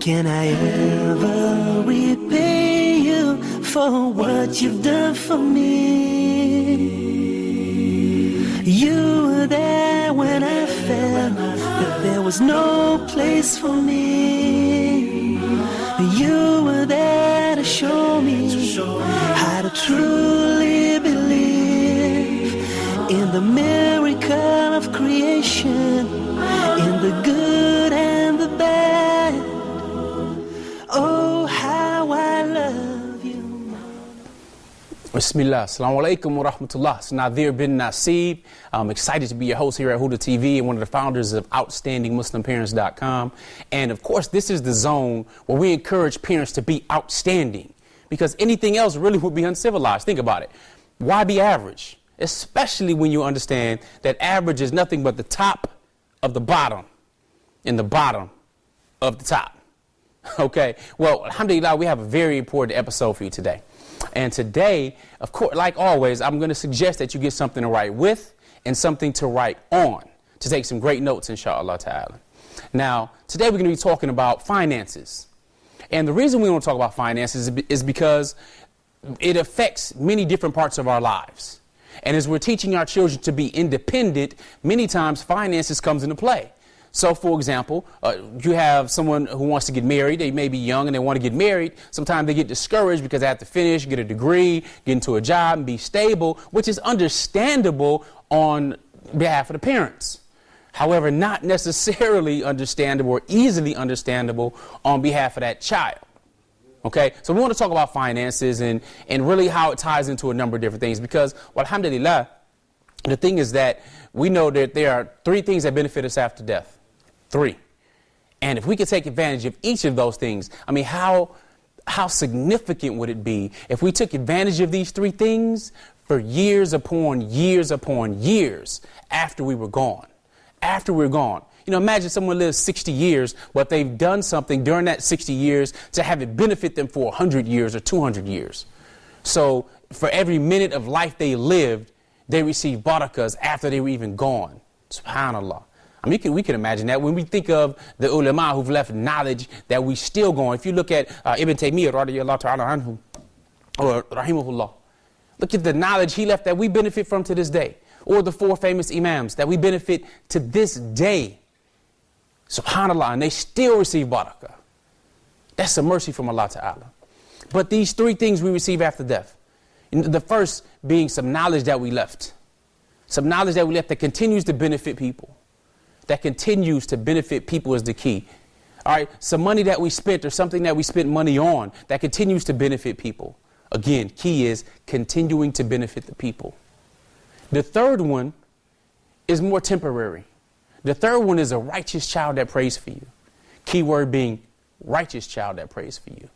can I ever repay you for what you've done for me? You were there when I felt that there was no place for me. You were there to show me how to truly believe in the miracle of creation, in the good and the bad. Oh, how I love you. Bismillah. Assalamu alaikum wa rahmatullah. It's Nazir bin Nasir. I'm excited to be your host here at Huda TV and one of the founders of OutstandingMuslimParents.com. And of course, this is the zone where we encourage parents to be outstanding, because anything else really would be uncivilized. Think about it. Why be average? Especially when you understand that average is nothing but the top of the bottom and the bottom of the top. Okay, well, alhamdulillah, we have a very important episode for you today. And today, of course, like always, I'm going to suggest that you get something to write with and something to write on to take some great notes, inshallah ta'ala. Now, today we're going to be talking about finances. And the reason we want to talk about finances is because it affects many different parts of our lives. And as we're teaching our children to be independent, many times finances comes into play. So, for example, you have someone who wants to get married. They may be young and they want to get married. Sometimes they get discouraged because they have to finish, get a degree, get into a job and be stable, which is understandable on behalf of the parents. However, not necessarily understandable or easily understandable on behalf of that child. Okay, so we want to talk about finances and really how it ties into a number of different things, because, well, alhamdulillah, the thing is that we know that there are three things that benefit us after death. Three. And if we could take advantage of each of those things, I mean, how significant would it be if we took advantage of these three things for years upon years upon years after we were gone? After we're gone. You know, imagine someone lives 60 years, but they've done something during that 60 years to have it benefit them for 100 years or 200 years. So for every minute of life they lived, they received barakahs after they were even gone. SubhanAllah. I mean, we can imagine that when we think of the ulama who've left knowledge that we still going. If you look at Ibn Taymiyyah, radiyallahu ta'ala anhu, or rahimahullah, look at the knowledge he left that we benefit from to this day. Or the four famous imams that we benefit to this day. SubhanAllah, and they still receive barakah. That's a mercy from Allah Ta'ala. But these three things we receive after death. The first being some knowledge that we left. Some knowledge that we left that continues to benefit people. That continues to benefit people is the key. All right, some money that we spent or something that we spent money on that continues to benefit people. Again, key is continuing to benefit the people. The third one is more temporary. The third one is a righteous child that prays for you. Key word being righteous child that prays for you.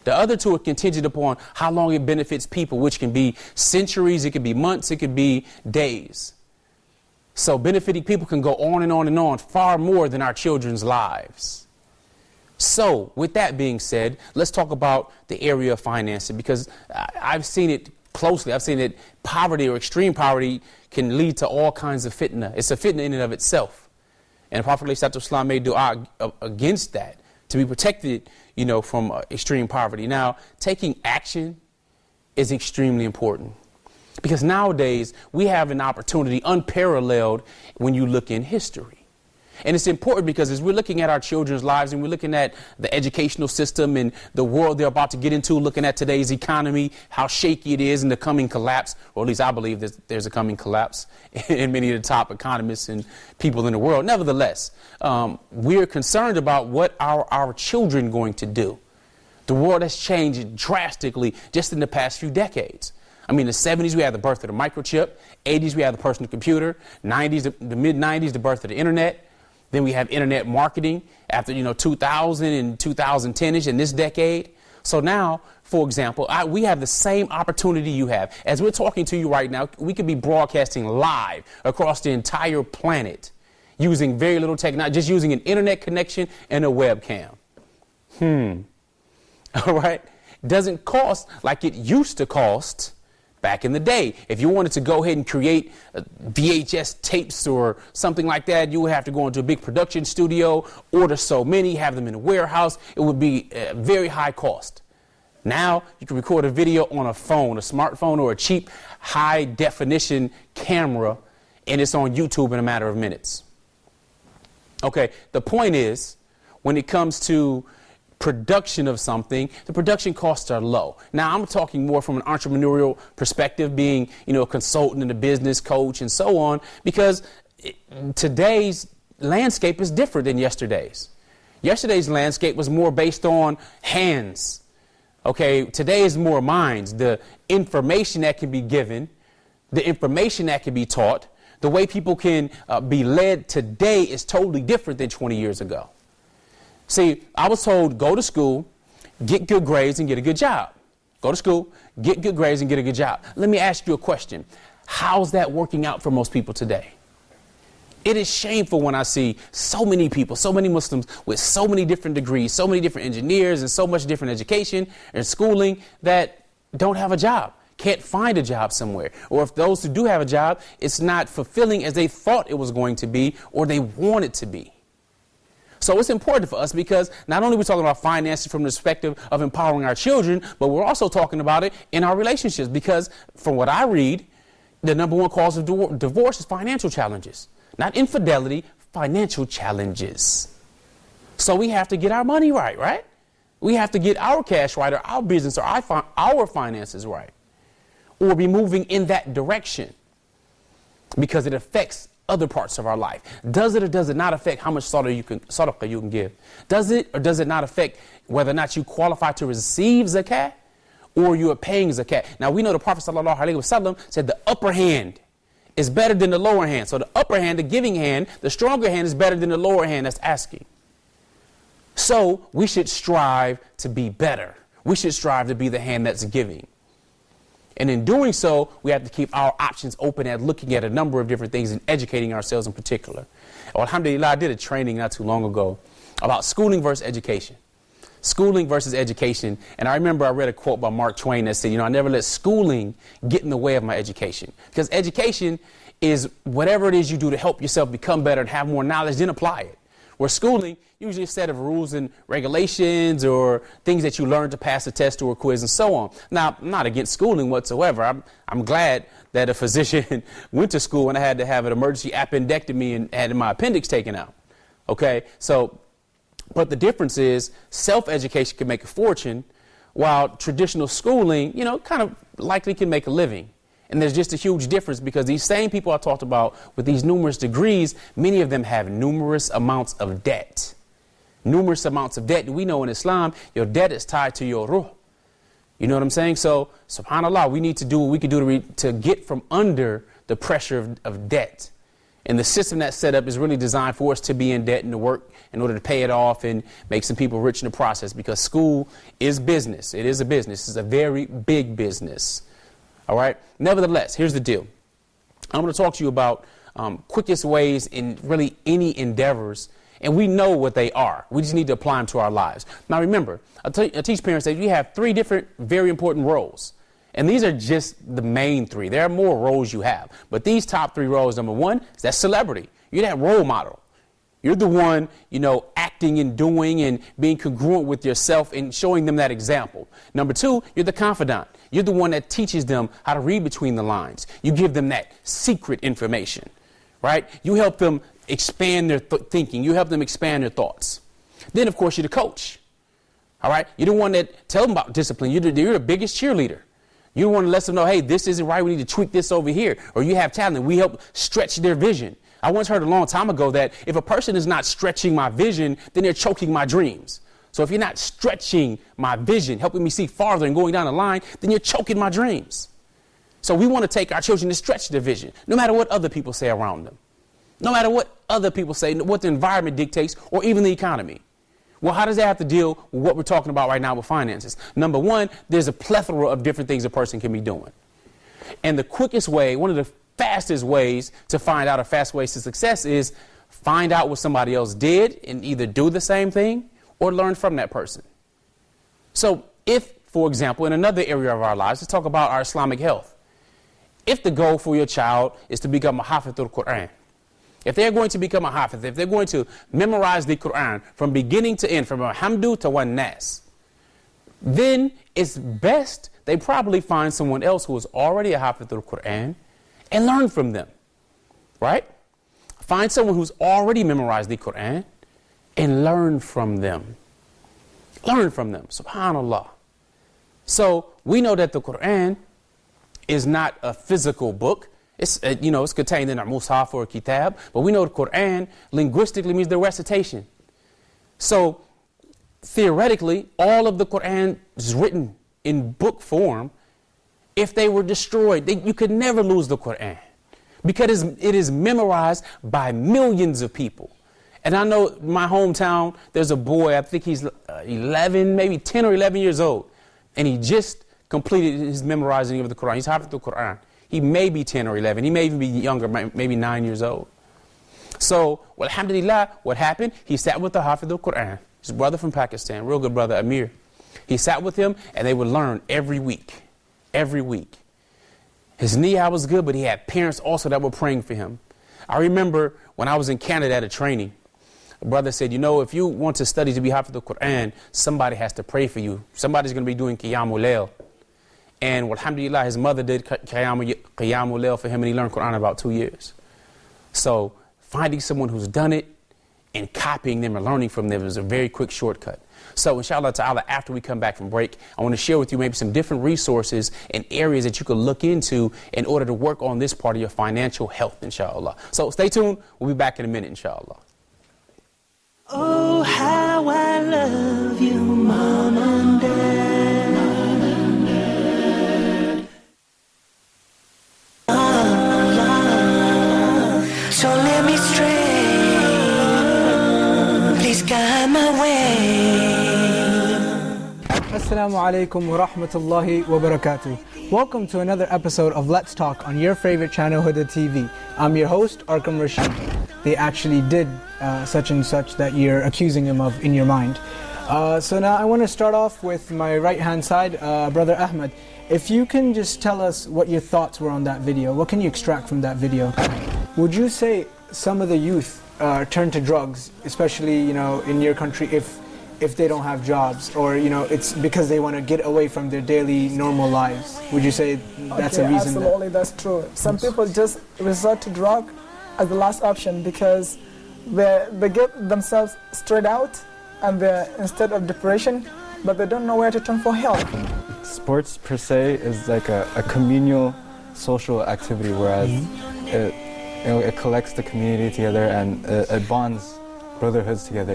The other two are contingent upon how long it benefits people, which can be centuries, it could be months, it could be days. So benefiting people can go on and on and on, far more than our children's lives. So with that being said, let's talk about the area of financing, because I've seen it closely. I've seen that poverty or extreme poverty can lead to all kinds of fitna. It's a fitna in and of itself. And the Prophet ﷺ made dua against that, to be protected, you know, from extreme poverty. Now, taking action is extremely important, because nowadays we have an opportunity unparalleled when you look in history. And it's important because as we're looking at our children's lives and we're looking at the educational system and the world they're about to get into, looking at today's economy, how shaky it is and the coming collapse, or at least I believe there's a coming collapse in many of the top economists and people in the world. Nevertheless, we're concerned about what our children going to do. The world has changed drastically just in the past few decades. I mean, in the 70s, we had the birth of the microchip. 80s, we had the personal computer. 90s, the mid-90s, the birth of the internet. Then we have internet marketing after, 2000 and 2010-ish in this decade. So now, for example, we have the same opportunity you have. As we're talking to you right now, we could be broadcasting live across the entire planet using very little technology, just using an internet connection and a webcam. All right. Doesn't cost like it used to cost Back in the day, if you wanted to go ahead and create VHS tapes or something like that, you would have to go into a big production studio, order so many, have them in a warehouse. It would be a very high cost. Now you can record a video on a phone, a smartphone, or a cheap high definition camera, and it's on YouTube in a matter of minutes. Okay, the point is, when it comes to production of something, the production costs are low. Now, I'm talking more from an entrepreneurial perspective, being, a consultant and a business coach and so on, because today's landscape is different than yesterday's. Yesterday's landscape was more based on hands. Okay, today is more minds. The information that can be given, the information that can be taught, the way people can be led today is totally different than 20 years ago. See, I was told, go to school, get good grades, and get a good job. Go to school, get good grades, and get a good job. Let me ask you a question. How's that working out for most people today? It is shameful when I see so many people, so many Muslims with so many different degrees, so many different engineers, and so much different education and schooling that don't have a job, can't find a job somewhere. Or if those who do have a job, it's not fulfilling as they thought it was going to be or they want it to be. So it's important for us because not only are we talking about finances from the perspective of empowering our children, but we're also talking about it in our relationships because from what I read, the number one cause of divorce is financial challenges. Not infidelity, financial challenges. So we have to get our money right? We have to get our cash right or our business or our finances right. Or be moving in that direction because it affects other parts of our life. Does it or does it not affect how much sadaqah you can give? Does it or does it not affect whether or not you qualify to receive zakat or you are paying zakat? Now we know the Prophet ﷺ said the upper hand is better than the lower hand. So the upper hand, the giving hand, the stronger hand is better than the lower hand that's asking. So we should strive to be better. We should strive to be the hand that's giving. And in doing so, we have to keep our options open at looking at a number of different things and educating ourselves in particular. Alhamdulillah, I did a training not too long ago about schooling versus education. Schooling versus education. And I remember I read a quote by Mark Twain that said, I never let schooling get in the way of my education. Because education is whatever it is you do to help yourself become better and have more knowledge, then apply it. Where schooling, usually a set of rules and regulations or things that you learn to pass a test or a quiz and so on. Now, I'm not against schooling whatsoever. I'm glad that a physician went to school and I had to have an emergency appendectomy and had my appendix taken out. Okay, so, but the difference is self-education can make a fortune while traditional schooling, kind of likely can make a living. And there's just a huge difference because these same people I talked about with these numerous degrees, many of them have numerous amounts of debt. Numerous amounts of debt. We know in Islam, your debt is tied to your ruh. You know what I'm saying? So, subhanAllah, we need to do what we can do to get from under the pressure of debt. And the system that's set up is really designed for us to be in debt and to work in order to pay it off and make some people rich in the process because school is business. It is a business. It's a very big business. All right. Nevertheless, here's the deal. I'm going to talk to you about quickest ways in really any endeavors. And we know what they are. We just need to apply them to our lives. Now, remember, I teach parents that you have three different very important roles. And these are just the main three. There are more roles you have. But these top three roles, number one, is that celebrity. You're that role model. You're the one, acting and doing and being congruent with yourself and showing them that example. Number two, you're the confidant. You're the one that teaches them how to read between the lines. You give them that secret information, right? You help them expand their thinking. You help them expand their thoughts. Then, of course, you're the coach. All right? You're the one that tell them about discipline. You're the biggest cheerleader. You want to let them know, hey, this isn't right. We need to tweak this over here. Or you have talent. We help stretch their vision. I once heard a long time ago that if a person is not stretching my vision, then they're choking my dreams. So if you're not stretching my vision, helping me see farther and going down the line, then you're choking my dreams. So we want to take our children to stretch their vision, no matter what other people say around them. No matter what other people say, what the environment dictates, or even the economy. Well, how does that have to deal with what we're talking about right now with finances? Number one, there's a plethora of different things a person can be doing. And the quickest way, one of the fastest ways to find out, or fast ways to success, is find out what somebody else did and either do the same thing or learn from that person. So if, for example, in another area of our lives, let's talk about our Islamic health. if the goal for your child is to become a Hafiz al-Quran, if they're going to become a Hafiz, if they're going to memorize the Quran from beginning to end, from Alhamdu to Wan Nas, then it's best they probably find someone else who is already a Hafiz al-Quran and learn from them, right? Find someone who's already memorized the Quran and learn from them. Learn from them, subhanAllah. So we know that the Quran is not a physical book. It's, it's contained in a mushaf or a kitab, but we know the Quran linguistically means the recitation. So theoretically, all of the Quran is written in book form. If they were destroyed, you could never lose the Quran because it is memorized by millions of people. And I know in my hometown, there's a boy, I think he's 11, maybe 10 or 11 years old, and he just completed his memorizing of the Quran. He's Hafiz al-Quran. He may be 10 or 11. He may even be younger, maybe 9 years old. So, well, alhamdulillah, what happened? He sat with the Hafiz al-Quran, his brother from Pakistan, real good brother, Amir. He sat with him, and they would learn every week. Every week. His niyyah was good, but he had parents also that were praying for him. I remember when I was in Canada at a training, a brother said, if you want to study to be Hafiz al-Quran, somebody has to pray for you. Somebody's going to be doing Qiyamul Layl. And alhamdulillah, his mother did Qiyamul Layl for him, and he learned Quran in about 2 years. So finding someone who's done it and copying them or learning from them is a very quick shortcut. So inshallah ta'ala, after we come back from break, I want to share with you maybe some different resources and areas that you could look into in order to work on this part of your financial health, inshallah. So stay tuned. We'll be back in a minute, inshallah. Oh, how I love you, Mom and Dad. So let me stray. Please guide my way. Assalamu alaikum wa rahmatullahi wa barakatuh. Welcome to another episode of Let's Talk on your favorite channel, Huda TV. I'm your host, Arkham Rashid. They actually did such and such that you're accusing him of in your mind. So now I want to start off with my right hand side, Brother Ahmed. If you can just tell us what your thoughts were on that video, what can you extract from that video? Would you say some of the youth turn to drugs, especially in your country, if they don't have jobs, or it's because they want to get away from their daily normal lives? Would you say that's a reason? Absolutely, that's true. Some people just resort to drug as the last option because they get themselves straight out and they're instead of depression, but they don't know where to turn for help. Sports per se is like a communal social activity, whereas it collects the community together and it bonds brotherhoods together.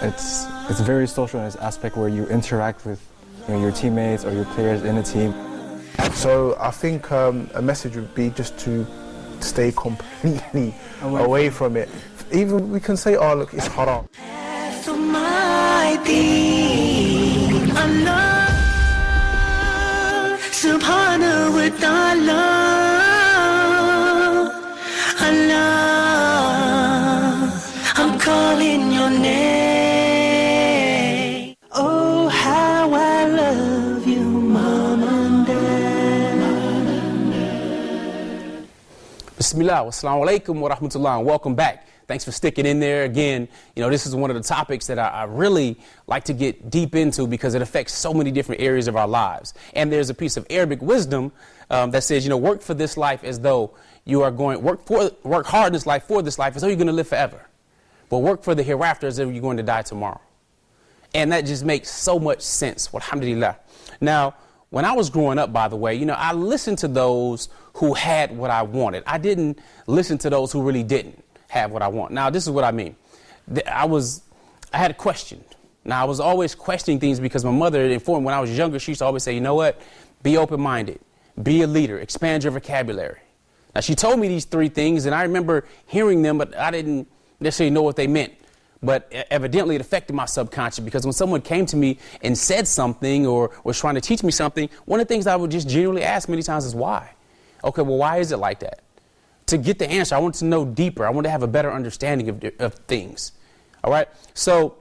It's very social in its aspect where you interact with your teammates or your players in a team. So I think a message would be just to stay completely away from it. Even we can say, oh look, it's haram. Subhanahu wa ta'ala, Allah, I'm calling your name. Oh, how I love you, Mom and Dad. Bismillah, wassalamu alaikum wa rahmatullah, and welcome back. Thanks for sticking in there again. This is one of the topics that I really like to get deep into because it affects so many different areas of our lives. And there's a piece of Arabic wisdom that says, work for this life as though you are going, work hard in this life for this life as though you're going to live forever. But work for the hereafter as though you're going to die tomorrow. And that just makes so much sense. Alhamdulillah. Now, when I was growing up, by the way, I listened to those who had what I wanted. I didn't listen to those who really didn't have what I want. Now, this is what I mean. I had a question. Now, I was always questioning things because my mother informed me when I was younger. She used to always say, be open-minded, be a leader, expand your vocabulary. Now, she told me these three things, and I remember hearing them, but I didn't necessarily know what they meant. But evidently, it affected my subconscious because when someone came to me and said something or was trying to teach me something, one of the things I would just genuinely ask many times is why? Okay, well, why is it like that? To get the answer, I want to know deeper. I want to have a better understanding of things. All right? So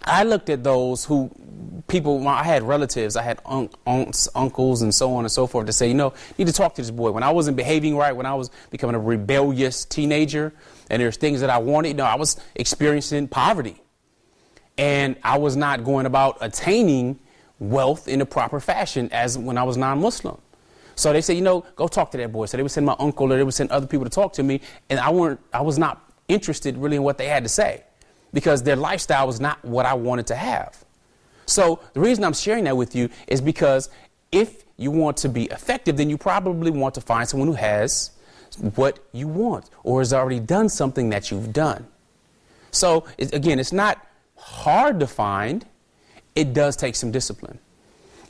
I looked at those I had relatives, I had aunts, uncles, and so on and so forth to say, you need to talk to this boy. When I wasn't behaving right, when I was becoming a rebellious teenager, and there's things that I wanted, I was experiencing poverty. And I was not going about attaining wealth in the proper fashion as when I was non-Muslim. So they said, go talk to that boy. So they would send my uncle or they would send other people to talk to me. And I was not interested really in what they had to say because their lifestyle was not what I wanted to have. So the reason I'm sharing that with you is because if you want to be effective, then you probably want to find someone who has what you want or has already done something that you've done. So again, it's not hard to find. It does take some discipline.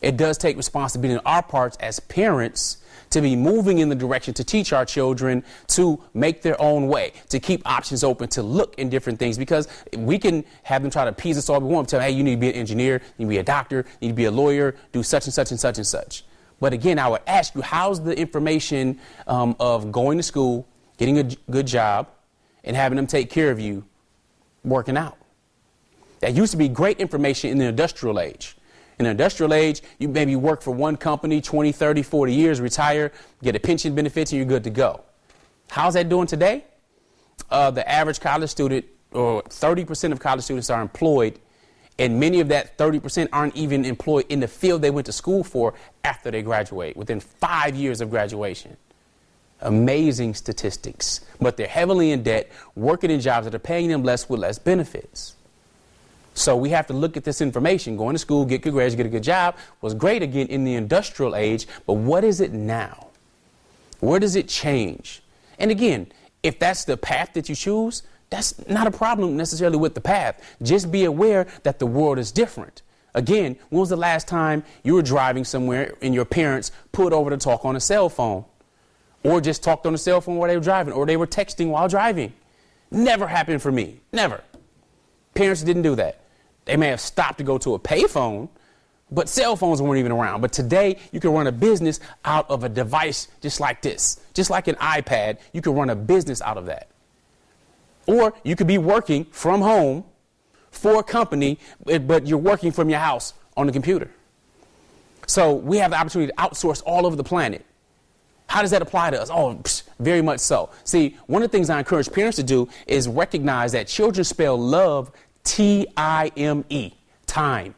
It does take responsibility on our parts as parents to be moving in the direction to teach our children to make their own way, to keep options open, to look in different things, because we can have them try to appease us all we want. Tell them, hey, you need to be an engineer, you need to be a doctor, you need to be a lawyer, do such and such and such and such. But again, I would ask you, how's the information of going to school, getting a good job, and having them take care of you working out? That used to be great information in the industrial age. In the industrial age, you maybe work for one company 20, 30, 40 years, retire, get a pension benefits, and you're good to go. How's that doing today? The average college student, or 30% of college students are employed, and many of that 30% aren't even employed in the field they went to school for after they graduate, within 5 years of graduation. Amazing statistics. But they're heavily in debt, working in jobs that are paying them less with less benefits. So we have to look at this information. Going to school, get good grades, get a good job was great again in the industrial age. But what is it now? Where does it change? And again, if that's the path that you choose, that's not a problem necessarily with the path. Just be aware that the world is different. Again, when was the last time you were driving somewhere and your parents pulled over to talk on a cell phone? Or just talked on a cell phone while they were driving? Or they were texting while driving? Never happened for me. Never. Parents didn't do that. They may have stopped to go to a payphone, but cell phones weren't even around. But today, you can run a business out of a device just like this. Just like an iPad, you can run a business out of that. Or you could be working from home for a company, but you're working from your house on the computer. So we have the opportunity to outsource all over the planet. How does that apply to us? Oh, very much so. See, one of the things I encourage parents to do is recognize that children spell love T-I-M-E, time.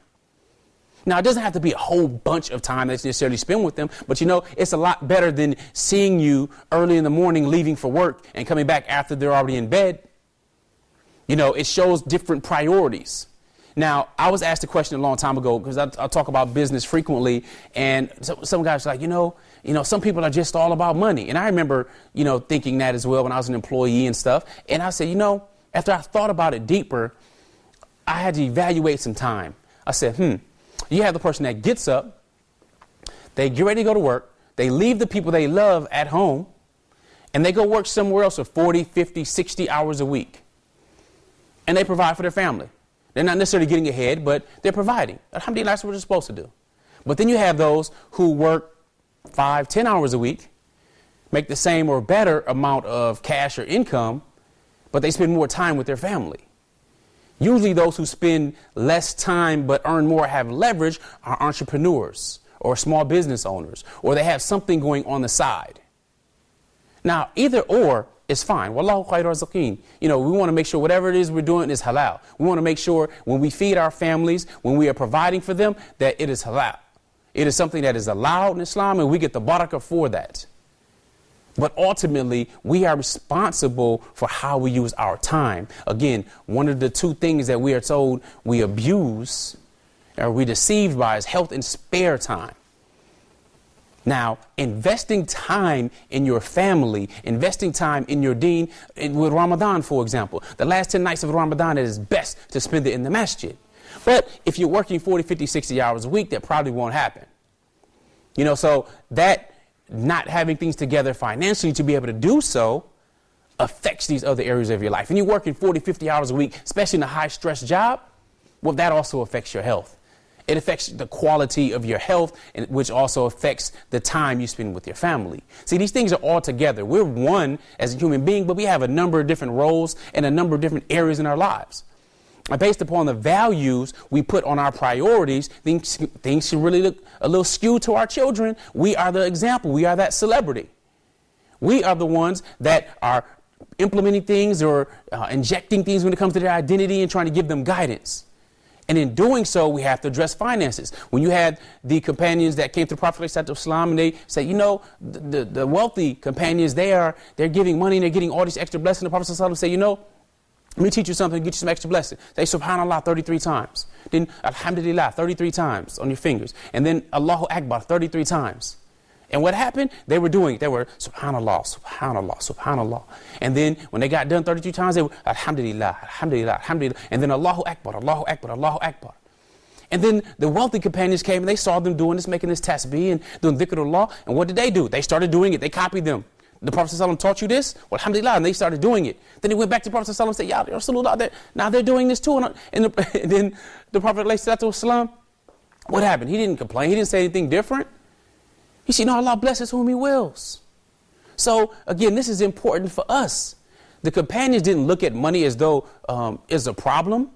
Now, it doesn't have to be a whole bunch of time that you necessarily spend with them, but it's a lot better than seeing you early in the morning, leaving for work and coming back after they're already in bed. It shows different priorities. Now, I was asked a question a long time ago because I talk about business frequently, and some guys are like, some people are just all about money. And I remember, thinking that as well when I was an employee and stuff. And I said, after I thought about it deeper, I had to evaluate some time. I said, you have the person that gets up, they get ready to go to work, they leave the people they love at home, and they go work somewhere else for 40, 50, 60 hours a week. And they provide for their family. They're not necessarily getting ahead, but they're providing. Alhamdulillah, that's what they're supposed to do. But then you have those who work 5, 10 hours a week, make the same or better amount of cash or income, but they spend more time with their family. Usually those who spend less time but earn more, have leverage, are entrepreneurs or small business owners, or they have something going on the side. Now, either or is fine. Wallahu khairu razaqeen. We want to make sure whatever it is we're doing is halal. We want to make sure when we feed our families, when we are providing for them, that it is halal. It is something that is allowed in Islam, and we get the barakah for that. But ultimately, we are responsible for how we use our time. Again, one of the two things that we are told we abuse or we deceived by is health and spare time. Now, investing time in your family, investing time in your deen, with Ramadan, for example, the last 10 nights of Ramadan, it is best to spend it in the masjid. But if you're working 40, 50, 60 hours a week, that probably won't happen. So that not having things together financially to be able to do so affects these other areas of your life. And you're working 40, 50 hours a week, especially in a high stress job, well, that also affects your health. It affects the quality of your health, which also affects the time you spend with your family. See, these things are all together. We're one as a human being, but we have a number of different roles and a number of different areas in our lives. And based upon the values we put on our priorities, things should really look a little skewed to our children. We are the example. We are that celebrity. We are the ones that are implementing things or injecting things when it comes to their identity and trying to give them guidance. And in doing so, we have to address finances. When you had the companions that came to the Prophet ﷺ and they say, you know, the wealthy companions, they're giving money and they're getting all these extra blessings. The Prophet ﷺ say, you know, let me teach you something, get you some extra blessing. Say Subhanallah 33 times. Then Alhamdulillah 33 times on your fingers. And then Allahu Akbar 33 times. And what happened? They were doing it. They were Subhanallah, Subhanallah, Subhanallah. And then when they got done 33 times, they were Alhamdulillah, Alhamdulillah, Alhamdulillah. And then Allahu Akbar, Allahu Akbar, Allahu Akbar. And then the wealthy companions came and they saw them doing this, making this tasbih and doing dhikrullah. And what did they do? They started doing it. They copied them. The Prophet ﷺ taught you this? Well, alhamdulillah, and they started doing it. Then they went back to the Prophet ﷺ and said, Ya Rasulullah, now they're doing this too. And then the Prophet ﷺ, what happened? He didn't complain. He didn't say anything different. He said, no, Allah blesses whom He wills. So, again, this is important for us. The companions didn't look at money as though it's a problem.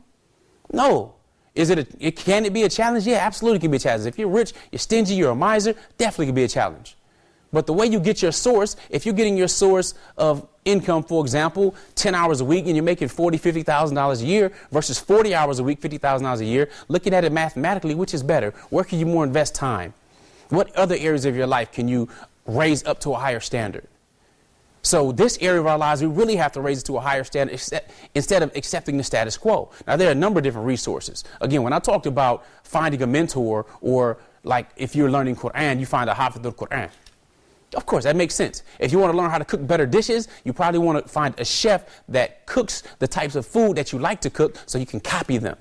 No. Can it be a challenge? Yeah, absolutely can be a challenge. If you're rich, you're stingy, you're a miser, definitely can be a challenge. But the way you get your source, if you're getting your source of income, for example, 10 hours a week and you're making $40,000, $50,000 a year versus 40 hours a week, $50,000 a year, looking at it mathematically, which is better? Where can you more invest time? What other areas of your life can you raise up to a higher standard? So this area of our lives, we really have to raise it to a higher standard instead of accepting the status quo. Now, there are a number of different resources. Again, when I talked about finding a mentor, or like if you're learning Quran, you find a Hafiz al-Quran. Of course, that makes sense. If you want to learn how to cook better dishes, you probably want to find a chef that cooks the types of food that you like to cook so you can copy them.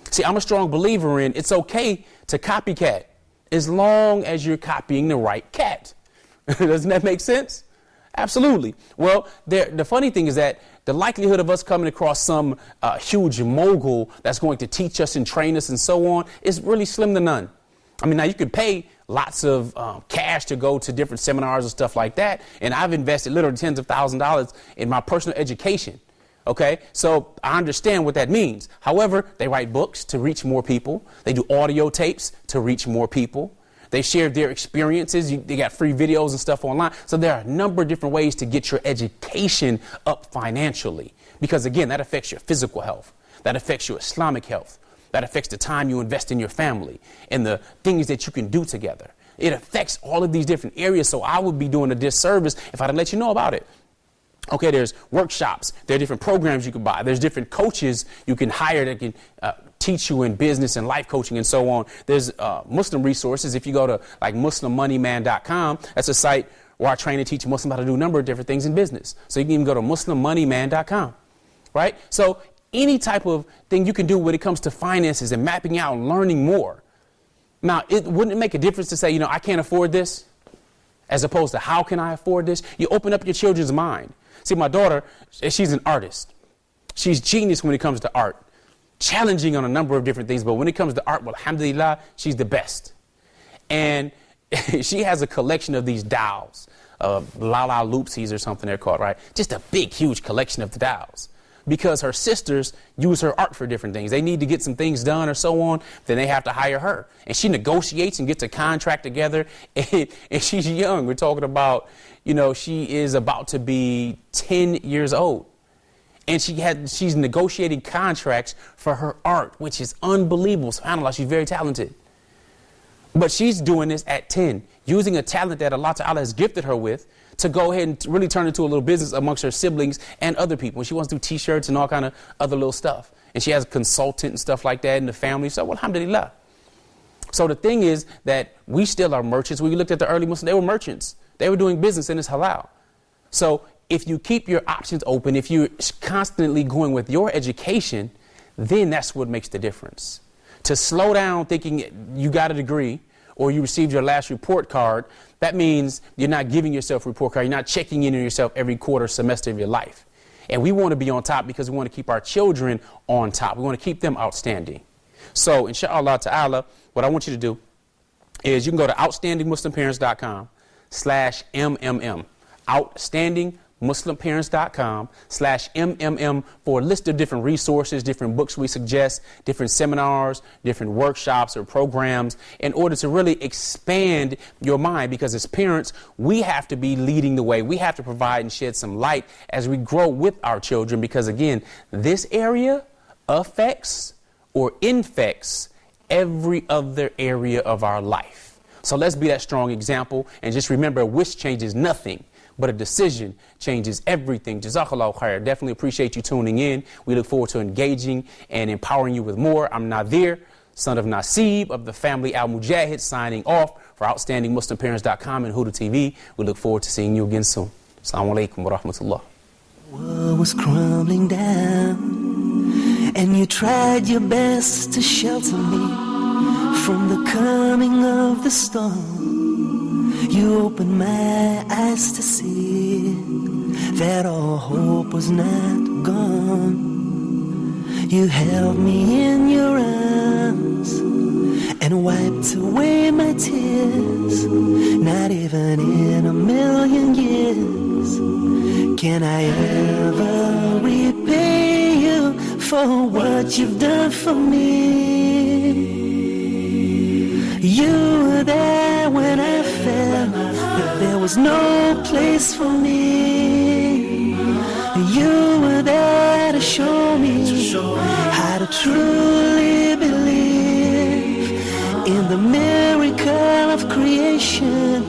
See, I'm a strong believer in it's okay to copycat as long as you're copying the right cat. Doesn't that make sense? Absolutely. Well, the funny thing is that the likelihood of us coming across some huge mogul that's going to teach us and train us and so on is really slim to none. I mean, now you could pay lots of cash to go to different seminars and stuff like that. And I've invested literally tens of thousands of dollars in my personal education. OK, so I understand what that means. However, they write books to reach more people. They do audio tapes to reach more people. They share their experiences. They got free videos and stuff online. So there are a number of different ways to get your education up financially, because, again, that affects your physical health. That affects your Islamic health. That affects the time you invest in your family and the things that you can do together. It affects all of these different areas. So I would be doing a disservice if I didn't let you know about it. OK, there's workshops. There are different programs you can buy. There's different coaches you can hire that can teach you in business and life coaching and so on. There's Muslim resources. If you go to like MuslimMoneyman.com, that's a site where I train and teach Muslims how to do a number of different things in business. So you can even go to MuslimMoneyman.com. Right. So any type of thing you can do when it comes to finances and mapping out and learning more. Now, wouldn't it make a difference to say, you know, I can't afford this, as opposed to how can I afford this? You open up your children's mind. See, my daughter, she's an artist. She's genius when it comes to art, challenging on a number of different things. But when it comes to art, well, alhamdulillah, she's the best. And she has a collection of these dowels, Lala Loopsies or something they're called, right? Just a big, huge collection of the dowels. Because her sisters use her art for different things. They need to get some things done or so on, then they have to hire her. And she negotiates and gets a contract together. And she's young. We're talking about, you know, she is about to be 10 years old. And she's negotiating contracts for her art, which is unbelievable. SubhanAllah, she's very talented. But she's doing this at 10, using a talent that Allah Ta'ala has gifted her with to go ahead and really turn into a little business amongst her siblings and other people. She wants to do T-shirts and all kind of other little stuff. And she has a consultant and stuff like that in the family. So, well, alhamdulillah. So the thing is that we still are merchants. When we looked at the early Muslims, they were merchants. They were doing business and it's halal. So if you keep your options open, if you're constantly going with your education, then that's what makes the difference. To slow down thinking you got a degree or you received your last report card, that means you're not giving yourself a report card. You're not checking in on yourself every quarter, semester of your life. And we want to be on top because we want to keep our children on top. We want to keep them outstanding. So, inshallah ta'ala, what I want you to do is you can go to outstandingmuslimparents.com/MMM. Outstanding muslimparents.com/MMM for a list of different resources, different books we suggest, different seminars, different workshops or programs in order to really expand your mind, because as parents, we have to be leading the way. We have to provide and shed some light as we grow with our children, because again, this area affects or infects every other area of our life. So let's be that strong example, and just remember, a wish changes nothing, but a decision changes everything. Jazakallahu khair. Definitely appreciate you tuning in. We look forward to engaging and empowering you with more. I'm Nazir, son of Nasib of the family Al-Mujaahid, signing off for OutstandingMuslimParents.com and Huda TV. We look forward to seeing you again soon. Assalamu alaikum wa rahmatullah. World was crumbling down, and you tried your best to shelter me from the coming of the storm. You opened my eyes to see that all hope was not gone. You held me in your arms and wiped away my tears. Not even in a million years can I ever repay you for what you've done for me. You were there when I felt that there was no place for me. You were there to show me how to truly believe in the miracle of creation.